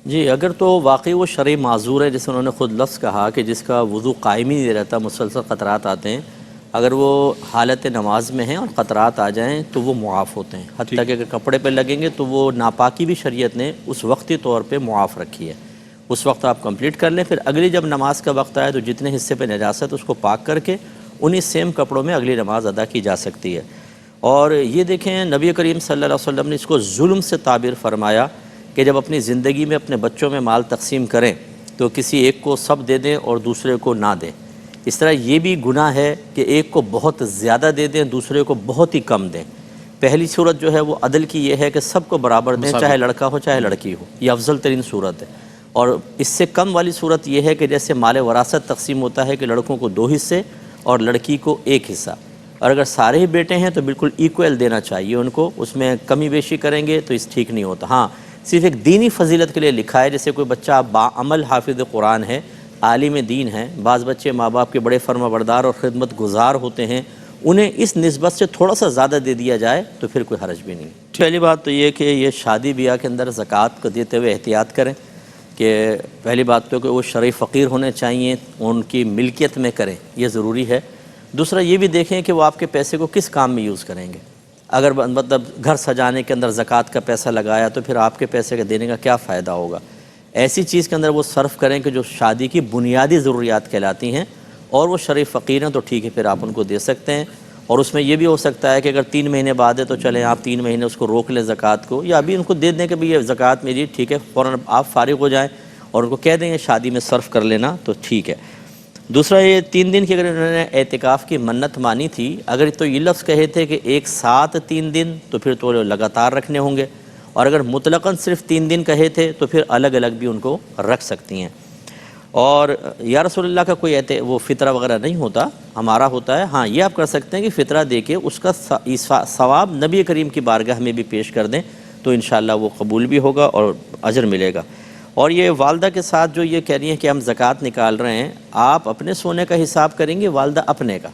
جی اگر تو واقعی وہ شرعی معذور ہے، جیسے انہوں نے خود لفظ کہا کہ جس کا وضو قائم ہی نہیں رہتا، مسلسل قطرات آتے ہیں، اگر وہ حالت نماز میں ہیں اور قطرات آ جائیں تو وہ معاف ہوتے ہیں، حتیٰ کہ اگر کپڑے پہ لگیں گے تو وہ ناپاکی بھی شریعت نے اس وقتی طور پہ معاف رکھی ہے۔ اس وقت آپ کمپلیٹ کر لیں، پھر اگلی جب نماز کا وقت آئے تو جتنے حصے پہ نجاست اس کو پاک کر کے انہی سیم کپڑوں میں اگلی نماز ادا کی جا سکتی ہے۔ اور یہ دیکھیں نبی کریم صلی اللہ علیہ وسلم نے اس کو ظلم سے تعبیر فرمایا کہ جب اپنی زندگی میں اپنے بچوں میں مال تقسیم کریں تو کسی ایک کو سب دے دیں اور دوسرے کو نہ دیں۔ اس طرح یہ بھی گناہ ہے کہ ایک کو بہت زیادہ دے دیں، دوسرے کو بہت ہی کم دیں۔ پہلی صورت جو ہے وہ عدل کی یہ ہے کہ سب کو برابر دیں، چاہے لڑکا ہو چاہے لڑکی ہو، یہ افضل ترین صورت ہے۔ اور اس سے کم والی صورت یہ ہے کہ جیسے مال وراثت تقسیم ہوتا ہے کہ لڑکوں کو 2 حصے اور لڑکی کو 1 حصہ، اور اگر سارے ہی بیٹے ہیں تو بالکل ایکول دینا چاہیے ان کو، اس میں کمی بیشی کریں گے تو اس ٹھیک نہیں ہوتا۔ ہاں صرف ایک دینی فضیلت کے لیے لکھا ہے، جیسے کوئی بچہ باعمل حافظ قرآن ہے، عالم دین ہے، بعض بچے ماں باپ کے بڑے فرما بردار اور خدمت گزار ہوتے ہیں، انہیں اس نسبت سے تھوڑا سا زیادہ دے دیا جائے تو پھر کوئی حرج بھی نہیں۔ پہلی بات تو یہ کہ یہ شادی بیاہ کے اندر زکوٰۃ کو دیتے ہوئے احتیاط کریں کہ پہلی بات تو کہ وہ شرعی فقیر ہونے چاہیے، ان کی ملکیت میں کریں، یہ ضروری ہے۔ دوسرا یہ بھی دیکھیں کہ وہ آپ کے پیسے کو کس کام میں یوز کریں گے۔ اگر مطلب گھر سجانے کے اندر زکوٰۃ کا پیسہ لگایا تو پھر آپ کے پیسے کے دینے کا کیا فائدہ ہوگا۔ ایسی چیز کے اندر وہ صرف کریں کہ جو شادی کی بنیادی ضروریات کہلاتی ہیں، اور وہ شرعی فقیر ہیں تو ٹھیک ہے، پھر آپ ان کو دے سکتے ہیں۔ اور اس میں یہ بھی ہو سکتا ہے کہ اگر 3 مہینے بعد ہے تو چلیں آپ 3 مہینے اس کو روک لیں زکوٰۃ کو، یا ابھی ان کو دے دیں کہ بھئی یہ زکوٰۃ میری ٹھیک ہے، فوراً آپ فارغ ہو جائیں اور ان کو کہہ دیں یہ شادی میں صرف کر لینا تو ٹھیک ہے۔ دوسرا یہ 3 دن کی اگر انہوں نے اعتکاف کی منت مانی تھی، اگر تو یہ لفظ کہے تھے کہ ایک ساتھ 3 دن تو پھر تو لگاتار رکھنے ہوں گے، اور اگر مطلقاً صرف 3 دن کہے تھے تو پھر الگ الگ بھی ان کو رکھ سکتی ہیں۔ اور یا رسول اللہ کا کوئی وہ فطرہ وغیرہ نہیں ہوتا، ہمارا ہوتا ہے۔ ہاں یہ آپ کر سکتے ہیں کہ فطرہ دے کے اس کا ثواب نبی کریم کی بارگاہ میں بھی پیش کر دیں تو انشاءاللہ وہ قبول بھی ہوگا اور اجر ملے گا۔ اور یہ والدہ کے ساتھ جو یہ کہہ رہی ہیں کہ ہم زکوٰۃ نکال رہے ہیں، آپ اپنے سونے کا حساب کریں گے، والدہ اپنے کا۔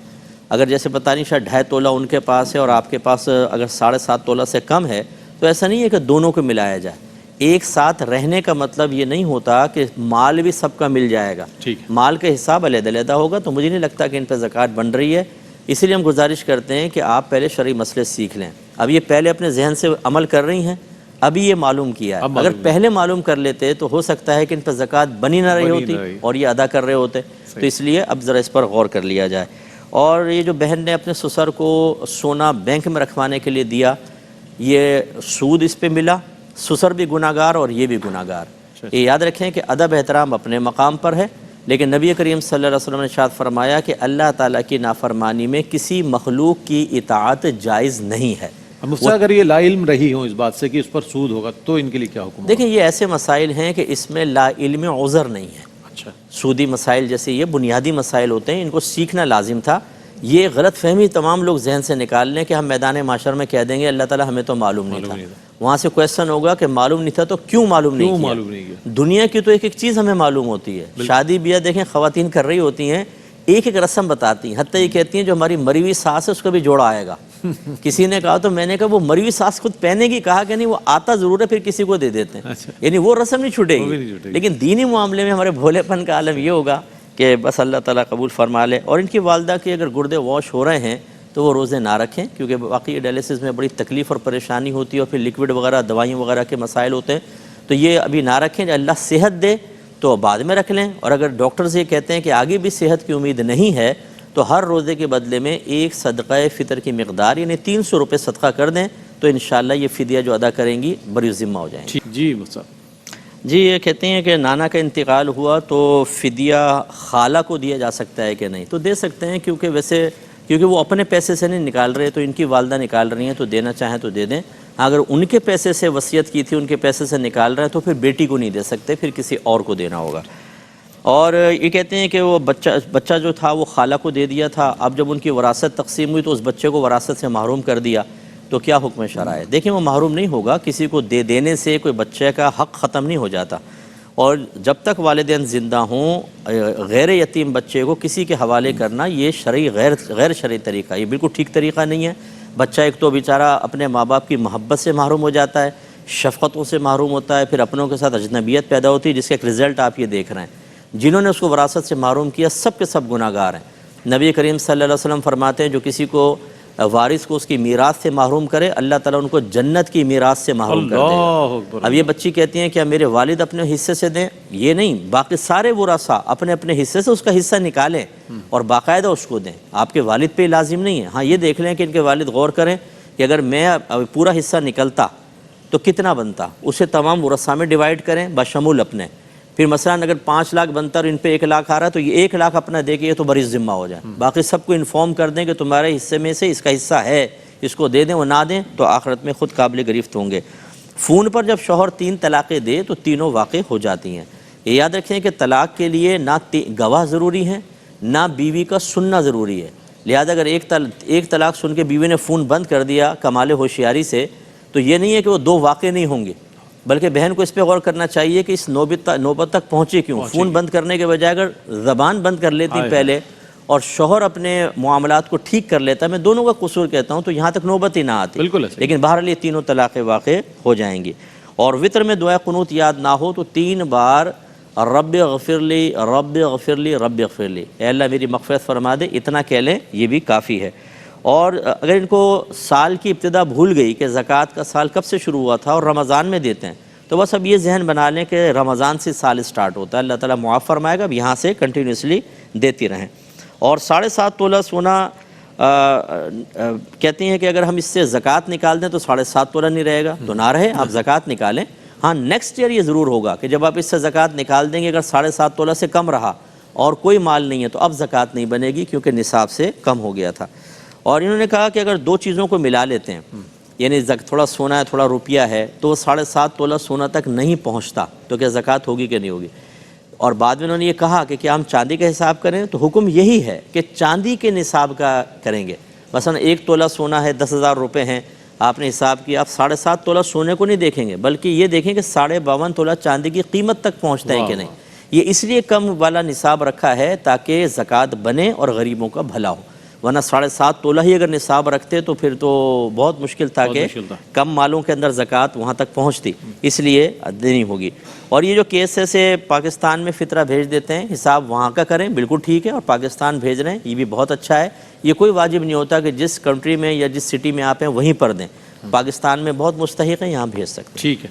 اگر جیسے پتہ نہیں شاید 2.5 تولہ ان کے پاس ہے اور آپ کے پاس اگر 7.5 تولہ سے کم ہے تو ایسا نہیں ہے کہ دونوں کو ملایا جائے۔ ایک ساتھ رہنے کا مطلب یہ نہیں ہوتا کہ مال بھی سب کا مل جائے گا، مال کا حساب علیحدہ علیحدہ ہوگا، تو مجھے نہیں لگتا کہ ان پہ زکوٰۃ بن رہی ہے۔ اسی لیے ہم گزارش کرتے ہیں کہ آپ پہلے شرعی مسئلے سیکھ لیں۔ اب یہ پہلے اپنے ذہن سے عمل کر رہی ہیں، ابھی یہ معلوم کیا ہے، اگر پہلے معلوم کر لیتے تو ہو سکتا ہے کہ ان پہ زکوٰۃ بنی نہ رہی ہوتی اور یہ ادا کر رہے ہوتے، تو اس لیے اب ذرا اس پر غور کر لیا جائے۔ اور یہ جو بہن نے اپنے سسر کو سونا بینک میں رکھوانے کے لیے دیا، یہ سود اس پہ ملا، سسر بھی گناہ گار اور یہ بھی گناہ گار۔ یہ یاد رکھیں کہ ادب احترام اپنے مقام پر ہے، لیکن نبی کریم صلی اللہ علیہ وسلم نے ارشاد فرمایا کہ اللہ تعالیٰ کی نافرمانی میں کسی مخلوق کی اطاعت جائز نہیں ہے۔ مفتی اگر یہ لا علم رہی ہوں اس بات سے کہ اس پر سود ہوگا تو ان کے لیے کیا حکم ہوگا؟ دیکھیں یہ ایسے مسائل ہیں کہ اس میں لا علم عذر نہیں ہے۔ اچھا، سودی مسائل جیسے یہ بنیادی مسائل ہوتے ہیں، ان کو سیکھنا لازم تھا۔ یہ غلط فہمی تمام لوگ ذہن سے نکال لیں کہ ہم میدان معاشر میں کہہ دیں گے اللہ تعالیٰ ہمیں تو معلوم نہیں تھا، وہاں سے کویسچن ہوگا کہ معلوم نہیں تھا تو کیوں معلوم نہیں کیا؟ دنیا کی تو ایک ایک چیز ہمیں معلوم ہوتی ہے۔ شادی بیاہ دیکھیں خواتین کر رہی ہوتی ہیں، ایک ایک رسم بتاتی ہیں، حتیٰ یہ کہتی ہیں جو ہماری مری ہوئی ساس ہے اس کا بھی جوڑا آئے گا۔ کسی نے کہا تو میں نے کہا وہ مری ہوئی ساس خود پہنے گی، کہا کہ نہیں وہ آتا ضرور ہے پھر کسی کو دے دیتے ہیں، یعنی وہ رسم نہیں چھوٹے گی۔ لیکن دینی معاملے میں ہمارے بھولے پن کا عالم یہ ہوگا کہ بس اللہ تعالیٰ قبول فرما لے۔ اور ان کی والدہ کے اگر گردے واش ہو رہے ہیں تو وہ روزے نہ رکھیں، کیونکہ واقعی ڈائلیسس میں بڑی تکلیف اور پریشانی ہوتی ہے، اور پھر لیکوڈ وغیرہ دوائیوں وغیرہ کے مسائل ہوتے ہیں، تو یہ ابھی نہ رکھیں۔ اللہ صحت دے تو بعد میں رکھ لیں، اور اگر ڈاکٹرز یہ کہتے ہیں کہ آگے بھی صحت کی امید نہیں ہے تو ہر روزے کے بدلے میں ایک صدقہ فطر کی مقدار یعنی 300 روپے صدقہ کر دیں تو انشاءاللہ یہ فدیہ جو ادا کریں گی بری ذمہ ہو جائیں گے۔ جی مفتی، جی یہ کہتے ہیں کہ نانا کا انتقال ہوا تو فدیہ خالہ کو دیا جا سکتا ہے کہ نہیں؟ تو دے سکتے ہیں، کیونکہ وہ اپنے پیسے سے نہیں نکال رہے، تو ان کی والدہ نکال رہی ہیں تو دینا چاہیں تو دے دیں۔ اگر ان کے پیسے سے وصیت کی تھی، ان کے پیسے سے نکال رہے ہیں تو پھر بیٹی کو نہیں دے سکتے، پھر کسی اور کو دینا ہوگا۔ اور یہ کہتے ہیں کہ وہ بچہ جو تھا وہ خالہ کو دے دیا تھا، اب جب ان کی وراثت تقسیم ہوئی تو اس بچے کو وراثت سے محروم کر دیا، تو کیا حکم شرع ہے؟ دیکھیں وہ محروم نہیں ہوگا، کسی کو دے دینے سے کوئی بچے کا حق ختم نہیں ہو جاتا، اور جب تک والدین زندہ ہوں غیر یتیم بچے کو کسی کے حوالے کرنا یہ شرعی غیر شرعی طریقہ، یہ بالکل ٹھیک طریقہ نہیں ہے۔ بچہ ایک تو بیچارہ اپنے ماں باپ کی محبت سے محروم ہو جاتا ہے، شفقتوں سے محروم ہوتا ہے، پھر اپنوں کے ساتھ اجنبیت پیدا ہوتی ہے، جس کا ایک رزلٹ آپ یہ دیکھ رہے ہیں۔ جنہوں نے اس کو وراثت سے محروم کیا سب کے سب گناہ گار ہیں۔ نبی کریم صلی اللہ علیہ وسلم فرماتے ہیں جو کسی کو وارث کو اس کی میراث سے محروم کرے، اللہ تعالیٰ ان کو جنت کی میراث سے محروم کر دے گا۔ اللہ اکبر۔ اب یہ بچی کہتی ہیں کہ میرے والد اپنے حصے سے دیں، یہ نہیں، باقی سارے ورثاء اپنے اپنے حصے سے اس کا حصہ نکالیں اور باقاعدہ اس کو دیں، آپ کے والد پہ لازم نہیں ہے۔ ہاں یہ دیکھ لیں کہ ان کے والد غور کریں کہ اگر میں پورا حصہ نکلتا تو کتنا بنتا، اسے تمام ورثاء میں ڈیوائیڈ کریں بشمول اپنے۔ پھر مثلا اگر 5 لاکھ بنتا اور ان پہ 1 لاکھ آ رہا ہے تو یہ 1 لاکھ اپنا دے کے یہ تو بڑی ذمہ ہو جائے، باقی سب کو انفارم کر دیں کہ تمہارے حصے میں سے اس کا حصہ ہے، اس کو دے دیں، وہ نہ دیں تو آخرت میں خود قابل گرفت ہوں گے۔ فون پر جب شوہر 3 طلاقیں دے تو تینوں واقع ہو جاتی ہیں۔ یہ یاد رکھیں کہ طلاق کے لیے نہ گواہ ضروری ہے نہ بیوی کا سننا ضروری ہے، لہذا اگر ایک طلاق سن کے بیوی نے فون بند کر دیا کمال ہوشیاری سے تو یہ نہیں ہے کہ وہ 2 واقع نہیں ہوں گے، بلکہ بہن کو اس پہ غور کرنا چاہیے کہ اس نوبت تک پہنچے کیوں۔ فون بند کرنے کے بجائے اگر زبان بند کر لیتی پہلے اور شوہر اپنے معاملات کو ٹھیک کر لیتا، میں دونوں کا قصور کہتا ہوں، تو یہاں تک نوبت ہی نہ آتی۔ بالکل ایسے۔ لیکن بہرحال یہ تینوں طلاقیں واقع ہو جائیں گی۔ اور وطر میں دعائے قنوت یاد نہ ہو تو 3 بار رب اغفر لی رب اغفر لی رب اغفر لی، اے اللہ میری مغفرت فرما دے، اتنا کہہ لیں یہ بھی کافی ہے۔ اور اگر ان کو سال کی ابتدا بھول گئی کہ زکوٰۃ کا سال کب سے شروع ہوا تھا اور رمضان میں دیتے ہیں، تو بس اب یہ ذہن بنا لیں کہ رمضان سے سال سٹارٹ ہوتا ہے، اللہ تعالیٰ معاف فرمائے گا، اب یہاں سے کنٹینیوسلی دیتی رہیں۔ اور 7.5 تولہ سونا کہتی ہیں کہ اگر ہم اس سے زکوٰۃ نکال دیں تو 7.5 تولہ نہیں رہے گا، تو نہ رہے، آپ زکوٰۃ نکالیں۔ ہاں نیکسٹ ایئر یہ ضرور ہوگا کہ جب آپ اس سے زکوٰۃ نکال دیں گے، اگر 7.5 تولہ سے کم رہا اور کوئی مال نہیں ہے تو اب زکوٰۃ نہیں بنے گی کیونکہ نصاب سے کم ہو گیا تھا۔ اور انہوں نے کہا کہ اگر 2 چیزوں کو ملا لیتے ہیں، یعنی تھوڑا سونا ہے تھوڑا روپیہ ہے، تو وہ 7.5 تولہ سونا تک نہیں پہنچتا، تو کیا زکوٰۃ ہوگی کہ نہیں ہوگی؟ اور بعد میں انہوں نے یہ کہا کہ کیا ہم چاندی کا حساب کریں، تو حکم یہی ہے کہ چاندی کے نصاب کا کریں گے۔ مثلا 1 تولہ سونا ہے 10,000 روپے ہیں، آپ نے حساب کیا، آپ 7.5 تولہ سونے کو نہیں دیکھیں گے بلکہ یہ دیکھیں کہ 52.5 تولہ چاندی کی قیمت تک پہنچتا ہے کہ نہیں۔ یہ اس لیے کم والا نصاب رکھا ہے تاکہ زکوٰۃ بنے اور غریبوں کا بھلا ہو، ورنہ 7.5 تولہ ہی اگر نصاب رکھتے تو پھر تو بہت مشکل تھا کہ کم مالوں کے اندر زکوٰۃ وہاں تک پہنچتی، اس لیے دینی ہوگی۔ اور یہ جو کیس ہے سے پاکستان میں فطرہ بھیج دیتے ہیں، حساب وہاں کا کریں، بالکل ٹھیک ہے، اور پاکستان بھیج رہے ہیں یہ بھی بہت اچھا ہے۔ یہ کوئی واجب نہیں ہوتا کہ جس کنٹری میں یا جس سٹی میں آپ ہیں وہیں پر دیں، پاکستان میں بہت مستحق ہیں، یہاں بھیج سکتے ہیں۔ ٹھیک ہے۔